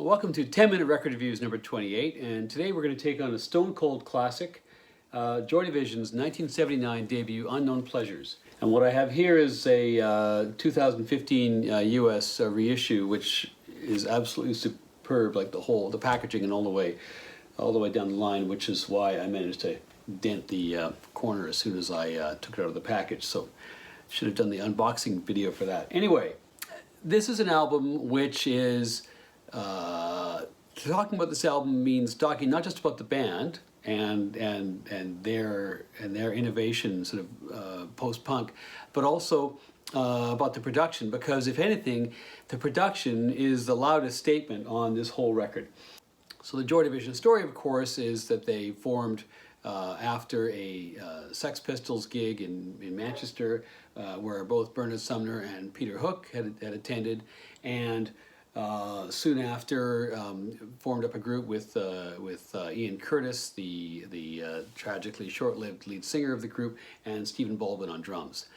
Well, welcome to 10-Minute Record Reviews number 28, and today we're going to take on a stone cold classic, Joy Division's 1979 debut, Unknown Pleasures. And what I have here is a 2015 US reissue, which is absolutely superb, like the packaging and all the way down the line, which is why I managed to dent the corner as soon as I took it out of the package. So should have done the unboxing video for that. Anyway, this is an album which is talking about this album means talking not just about the band and their innovation, sort of post-punk, but also about the production, because if anything, the production is the loudest statement on this whole record. So the Joy Division story, of course, is that they formed after a Sex Pistols gig in Manchester, where both Bernard Sumner and Peter Hook had attended, and soon after formed up a group with Ian Curtis, the tragically short-lived lead singer of the group, and Stephen Baldwin on drums.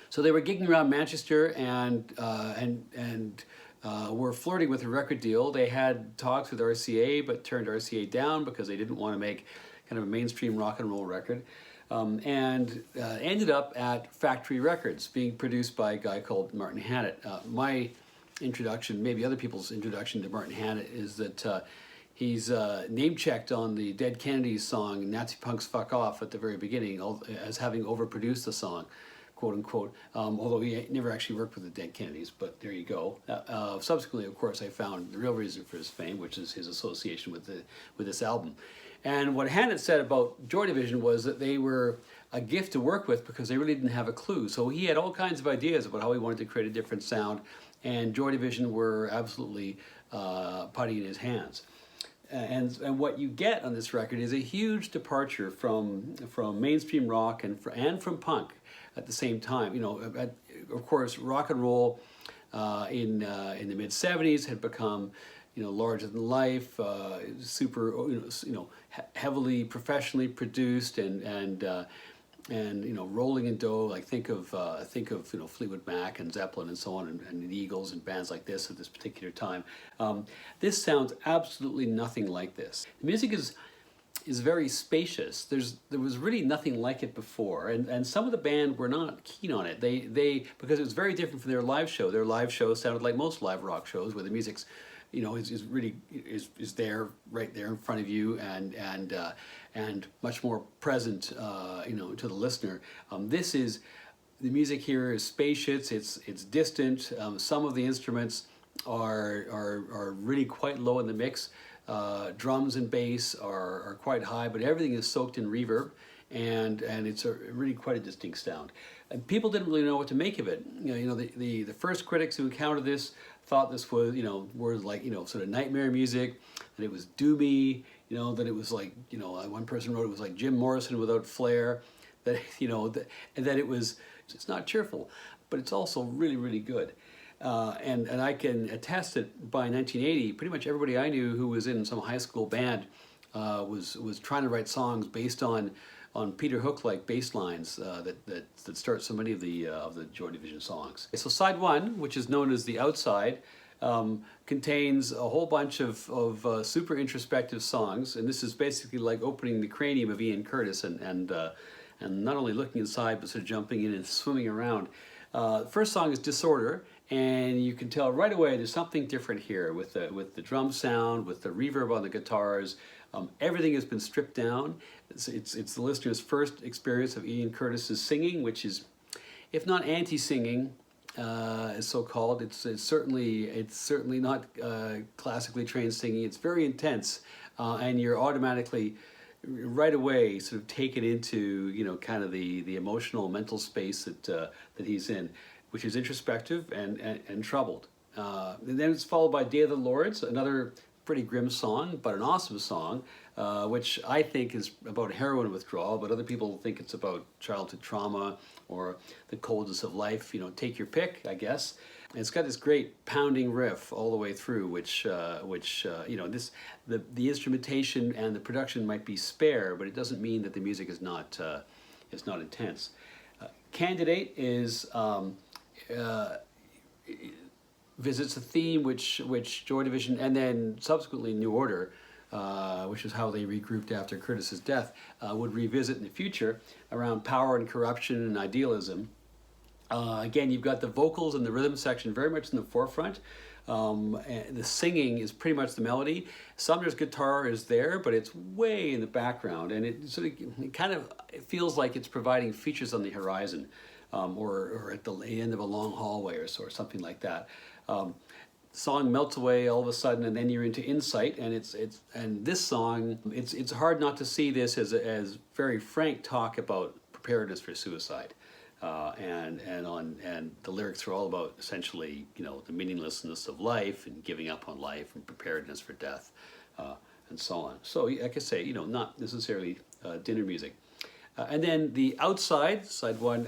So they were gigging around Manchester and were flirting with a record deal. They had talks with RCA, but turned RCA down because they didn't want to make kind of a mainstream rock and roll record, and ended up at Factory Records, being produced by a guy called Martin Hannett. My introduction, maybe other people's introduction to Martin Hannett, is that he's name-checked on the Dead Kennedys song Nazi Punks Fuck Off at the very beginning as having overproduced the song, quote unquote, although he never actually worked with the Dead Kennedys, but there you go. Subsequently, of course, I found the real reason for his fame, which is his association with this album. And what Hannett said about Joy Division was that they were a gift to work with because they really didn't have a clue. So he had all kinds of ideas about how he wanted to create a different sound, and Joy Division were absolutely putty in his hands. And what you get on this record is a huge departure from mainstream rock and from punk at the same time. You know, of course, rock and roll in the mid '70s had become, you know, larger than life, super, heavily professionally produced, and you know, rolling in dough. Like think of Fleetwood Mac and Zeppelin and so on, and the Eagles and bands like this at this particular time. This sounds absolutely nothing like this. The music is very spacious. There was really nothing like it before, and some of the band were not keen on it. They because it was very different from their live show. Their live show sounded like most live rock shows, where the music's, you know, is really there, right there in front of you, and much more present, you know, to the listener. The music here is spacious. It's distant. Some of the instruments are really quite low in the mix. Drums and bass are quite high, but everything is soaked in reverb, and it's really quite a distinct sound. And people didn't really know what to make of it. The first critics who encountered this thought this was, words like, sort of nightmare music, that it was doomy, that it was like, one person wrote it was like Jim Morrison without flair, that, and that it's not cheerful, but it's also really, really good. And I can attest that by 1980, pretty much everybody I knew who was in some high school band was trying to write songs based on Peter Hook-like bass lines that start so many of the Joy Division songs. So side one, which is known as The Outside, contains a whole bunch of super introspective songs, and this is basically like opening the cranium of Ian Curtis and not only looking inside but sort of jumping in and swimming around. First song is Disorder, and you can tell right away there's something different here with the drum sound, with the reverb on the guitars. Everything has been stripped down. It's the listener's first experience of Ian Curtis's singing, which is, if not anti-singing, as so-called, it's certainly not classically trained singing. It's very intense, and you're automatically, right away, sort of taken into kind of the emotional, mental space that he's in, which is introspective and troubled. And then it's followed by Day of the Lords, another pretty grim song, but an awesome song, which I think is about heroin withdrawal, but other people think it's about childhood trauma or the coldness of life. Take your pick, I guess. And it's got this great pounding riff all the way through, which the instrumentation and the production might be spare, but it doesn't mean that the music is not intense. Candidate is visits a theme which Joy Division and then subsequently New Order, which is how they regrouped after Curtis's death, would revisit in the future around power and corruption and idealism. Again, you've got the vocals and the rhythm section very much in the forefront. And the singing is pretty much the melody. Sumner's guitar is there, but it's way in the background, and it feels like it's providing features on the horizon, or at the end of a long hallway or something like that. Song melts away all of a sudden, and then you're into Insight, and this song, it's hard not to see this as very frank talk about preparedness for suicide. And the lyrics are all about essentially, the meaninglessness of life and giving up on life and preparedness for death, and so on. So, like I say, not necessarily dinner music. And then the Outside, side one,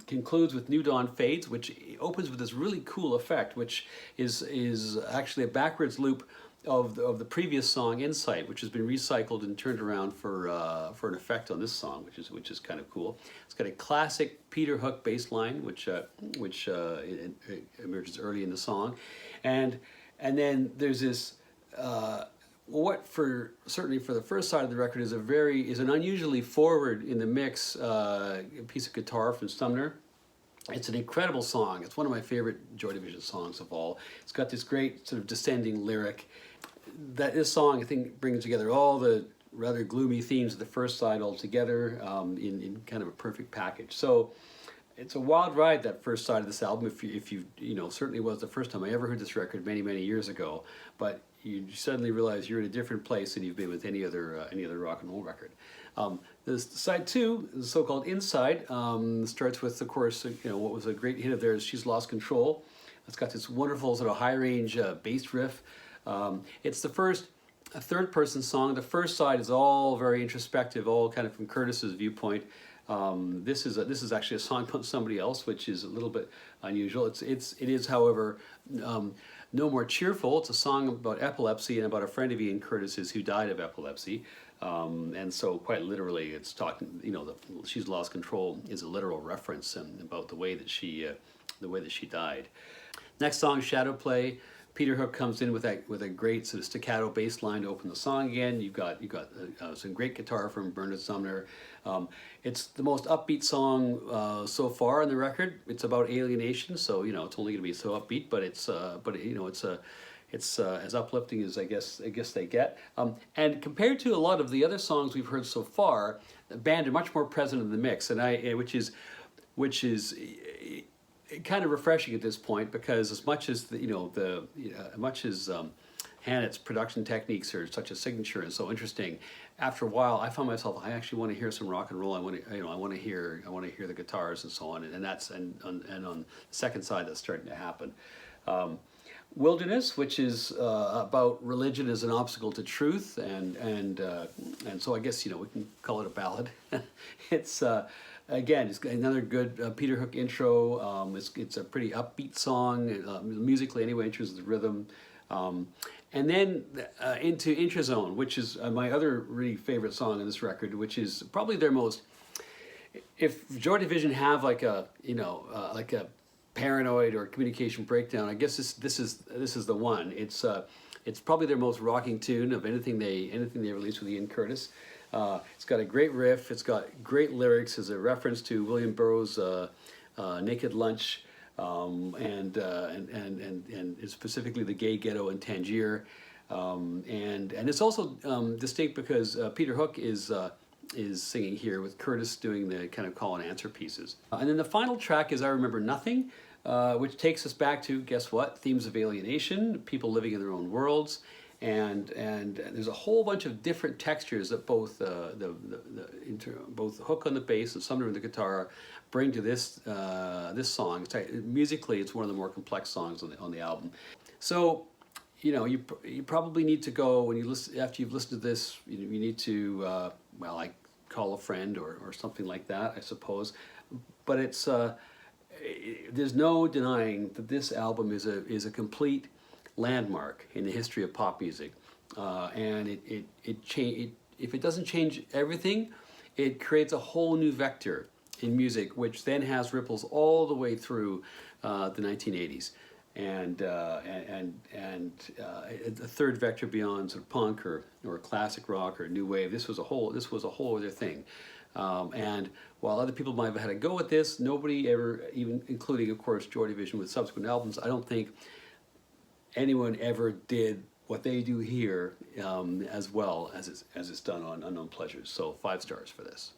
concludes with New Dawn Fades, which opens with this really cool effect, which is actually a backwards loop of the previous song Insight, which has been recycled and turned around for an effect on this song, which is kind of cool. It's got a classic Peter Hook bass line, which emerges early in the song, and then there's this. Certainly for the first side of the record is an unusually forward in the mix piece of guitar from Sumner. It's an incredible song. It's one of my favorite Joy Division songs of all. It's got this great sort of descending lyric. This song, I think, brings together all the rather gloomy themes of the first side all together in kind of a perfect package. So it's a wild ride, that first side of this album. If you certainly was the first time I ever heard this record many years ago, but you suddenly realize you're in a different place than you've been with any other rock and roll record. This side two, the so-called Inside, starts with, of course, what was a great hit of theirs, She's Lost Control. It's got this wonderful sort of high-range bass riff. It's the first third-person song. The first side is all very introspective, all kind of from Curtis's viewpoint. This is actually a song about somebody else, which is a little bit unusual. It is, however, no more cheerful. It's a song about epilepsy and about a friend of Ian Curtis's who died of epilepsy. And so quite literally it's talking, She's Lost Control is a literal reference about the way that she died. Next song, Shadow Play. Peter Hook comes in with a great sort of staccato bass line to open the song again. You've got some great guitar from Bernard Sumner. It's the most upbeat song so far on the record. It's about alienation, so it's only going to be so upbeat, but it's as uplifting as I guess they get. And compared to a lot of the other songs we've heard so far, the band are much more present in the mix, which is kind of refreshing at this point, because as much as Hannett's production techniques are such a signature and so interesting, after a while I found myself, I actually want to hear some rock and roll. I want to hear the guitars and so on, and on the second side that's starting to happen. Wilderness, which is about religion as an obstacle to truth, and so I guess we can call it a ballad. It's again, it's another good Peter Hook intro. It's a pretty upbeat song, musically anyway, in terms of the rhythm. And then into Intrazone, which is my other really favorite song on this record, which is probably their most. If Joy Division have like a paranoid or communication breakdown, I guess this is the one. It's probably their most rocking tune of anything they released with Ian Curtis. It's got a great riff. It's got great lyrics as a reference to William Burroughs' Naked Lunch, and specifically the gay ghetto in Tangier. And it's also distinct because Peter Hook is singing here with Curtis doing the kind of call and answer pieces. And then the final track is I Remember Nothing, which takes us back to, guess what, themes of alienation, people living in their own worlds. And there's a whole bunch of different textures that both both Hook on the bass and Sumner on the guitar bring to this song. Musically, it's one of the more complex songs on the album. So, you probably need to go when after you've listened to this. You need to like call a friend or something like that, I suppose. But it's there's no denying that this album is a complete landmark in the history of pop music, and if it doesn't change everything, it creates a whole new vector in music, which then has ripples all the way through the 1980s. a third vector beyond sort of punk or classic rock or new wave. This was a whole other thing. And while other people might have had a go at this, nobody ever, even including of course Joy Division with subsequent albums, I don't think anyone ever did what they do here as well as it's done on Unknown Pleasures. So 5 stars for this.